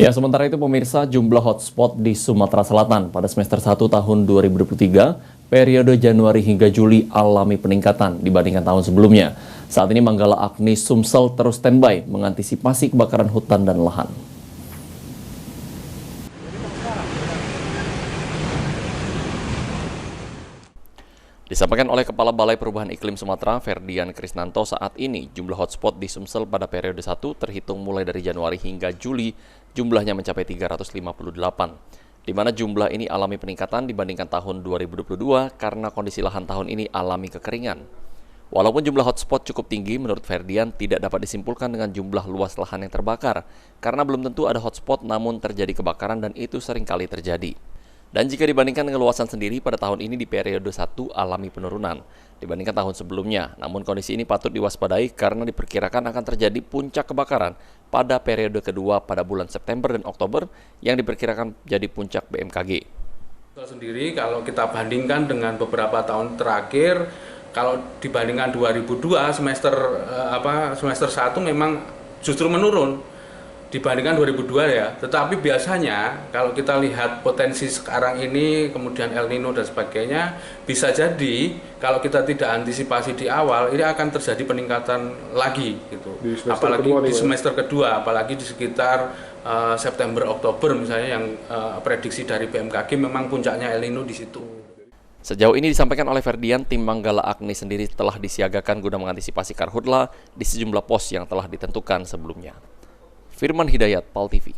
Ya, sementara itu pemirsa, jumlah hotspot di Sumatera Selatan pada semester 1 tahun 2023, periode Januari hingga Juli alami peningkatan dibandingkan tahun sebelumnya. Saat ini Manggala Agni Sumsel terus standby mengantisipasi kebakaran hutan dan lahan. Disampaikan oleh Kepala Balai Perubahan Iklim Sumatera, Ferdian Krisnanto, saat ini jumlah hotspot di Sumsel pada periode 1 terhitung mulai dari Januari hingga Juli jumlahnya mencapai 358, di mana jumlah ini alami peningkatan dibandingkan tahun 2022 karena kondisi lahan tahun ini alami kekeringan. Walaupun jumlah hotspot cukup tinggi, menurut Ferdian tidak dapat disimpulkan dengan jumlah luas lahan yang terbakar, karena belum tentu ada hotspot namun terjadi kebakaran dan itu seringkali terjadi. Dan jika dibandingkan dengan luasan sendiri, pada tahun ini di periode 1 alami penurunan dibandingkan tahun sebelumnya. Namun kondisi ini patut diwaspadai karena diperkirakan akan terjadi puncak kebakaran pada periode kedua pada bulan September dan Oktober yang diperkirakan jadi puncak BMKG. Sendiri kalau kita bandingkan dengan beberapa tahun terakhir, kalau dibandingkan 2002 semester 1 memang justru menurun dibandingkan 2002 ya. Tetapi biasanya kalau kita lihat potensi sekarang ini, kemudian El Nino dan sebagainya, bisa jadi kalau kita tidak antisipasi di awal, ini akan terjadi peningkatan lagi gitu. Apalagi di semester kedua, apalagi di sekitar September Oktober misalnya, yang prediksi dari BMKG memang puncaknya El Nino di situ. Sejauh ini disampaikan oleh Ferdian, tim Manggala Agni sendiri telah disiagakan guna mengantisipasi karhutla di sejumlah pos yang telah ditentukan sebelumnya. Firman Hidayat, PAL TV.